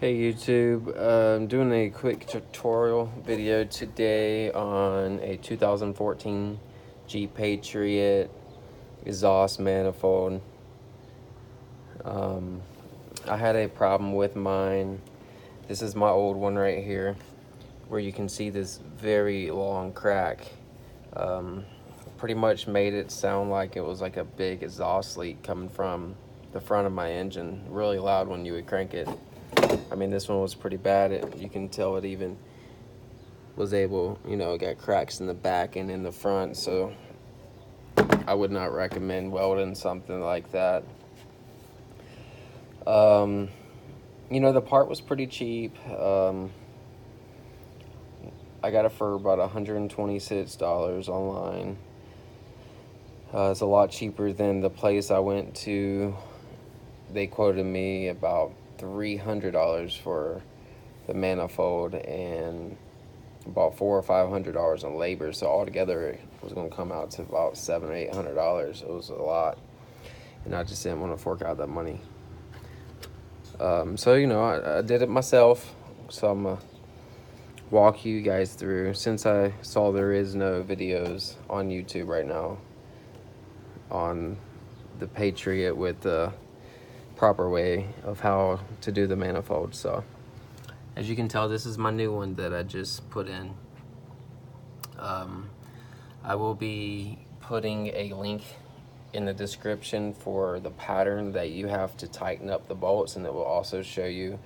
Hey YouTube, I'm doing a quick tutorial video today on a 2014 Jeep Patriot exhaust manifold. I had a problem with mine. This is my old one right here, where you can see this very long crack. Pretty much made it sound like it was like a big exhaust leak coming from the front of my engine, really loud when you would crank it. I mean, this one was pretty bad. You can tell it even was able, it got cracks in the back and in the front, so I would not recommend welding something like that. The part was pretty cheap. I got it for about $126 online. It's a lot cheaper than the place I went to. They quoted me about $300 for the manifold and about $400 or $500 in labor. So altogether, it was going to come out to about $700 or $800. It was a lot, and I just didn't want to fork out that money. I did it myself. So I'm gonna walk you guys through, since I saw there is no videos on YouTube right now on the Patriot with the proper way of how to do the manifold. So as you can tell, this is my new one that I just put in. I will be putting a link in the description for the pattern that you have to tighten up the bolts, and it will also show you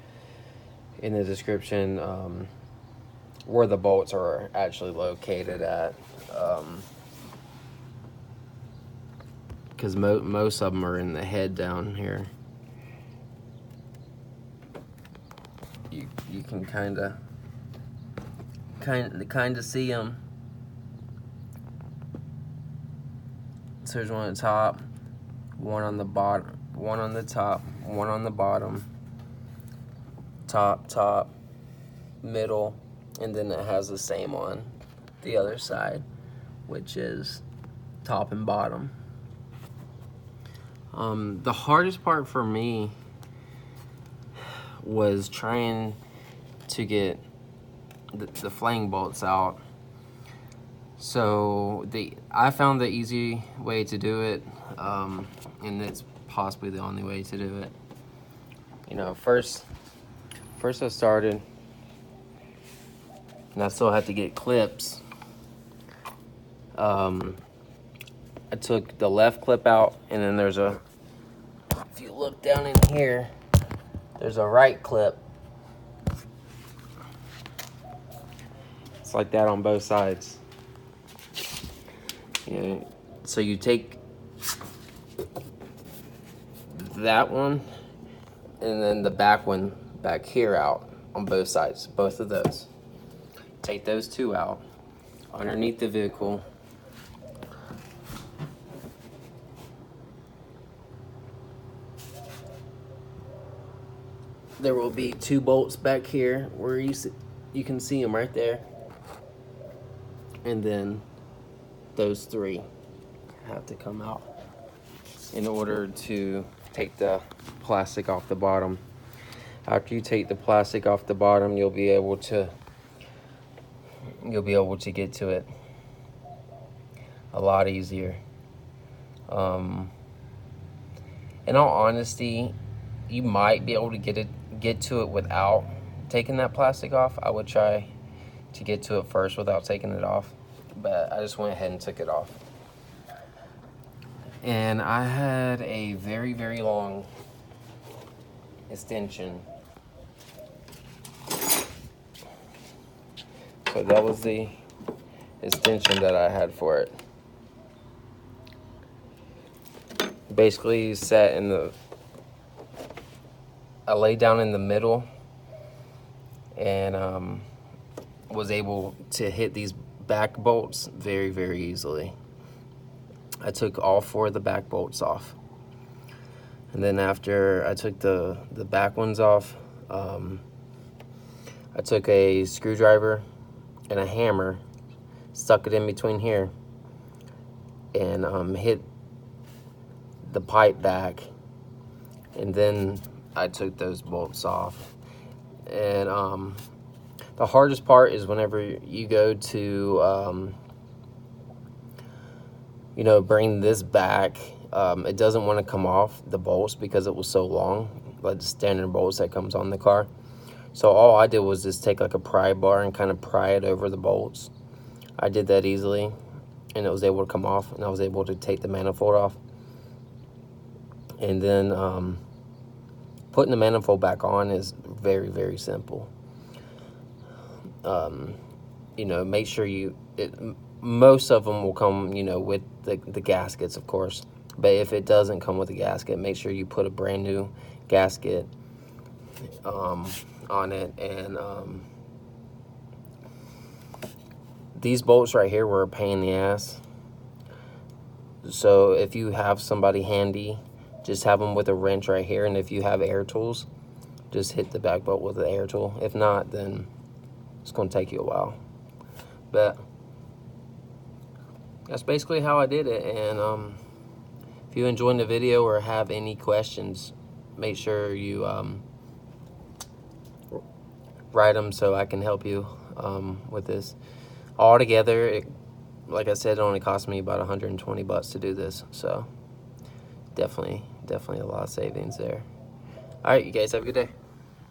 in the description where the bolts are actually located at, because most of them are in the head down here. You can kind of see them. So there's one on the top, one on the bottom, one on the top, one on the bottom, top, middle, and then it has the same on the other side, which is top and bottom. The hardest part for me was trying to get the flange bolts out. So I found the easy way to do it, and it's possibly the only way to do it. First I started, and I still had to get clips. I took the left clip out, and then if you look down in here, there's a right clip. It's like that on both sides. So you take that one and then the back one back here out on both sides, both of those. Take those two out underneath the vehicle. There will be two bolts back here where you can see them right there, and then those three have to come out in order to take the plastic off the bottom. After you take the plastic off the bottom, you'll be able to get to it a lot easier. In all honesty, you might be able to get to it without taking that plastic off. I would try to get to it first without taking it off, but I just went ahead and took it off. And I had a very, very long extension. So that was the extension that I had for it. Basically sat I laid down in the middle and was able to hit these back bolts very, very easily. I took all four of the back bolts off, and then after I took the back ones off, I took a screwdriver and a hammer, stuck it in between here, and hit the pipe back, and then I took those bolts off. And the hardest part is whenever you go to you know, bring this back, it doesn't want to come off the bolts because it was so long, like the standard bolts that comes on the car. So all I did was just take like a pry bar and kind of pry it over the bolts. I did that easily, and it was able to come off, and I was able to take the manifold off. And then putting the manifold back on is very, very simple. You know, make sure most of them will come, you know, with the gaskets, of course. But if it doesn't come with a gasket, make sure you put a brand new gasket on it. And these bolts right here were a pain in the ass. So if you have somebody handy, just have them with a wrench right here. And if you have air tools, just hit the back bolt with an air tool. If not, then it's going to take you a while. But that's basically how I did it. And if you enjoyed the video or have any questions, make sure you write them so I can help you with this. Altogether, like I said, it only cost me about 120 bucks to do this. So definitely a lot of savings there. All right, you guys have a good day.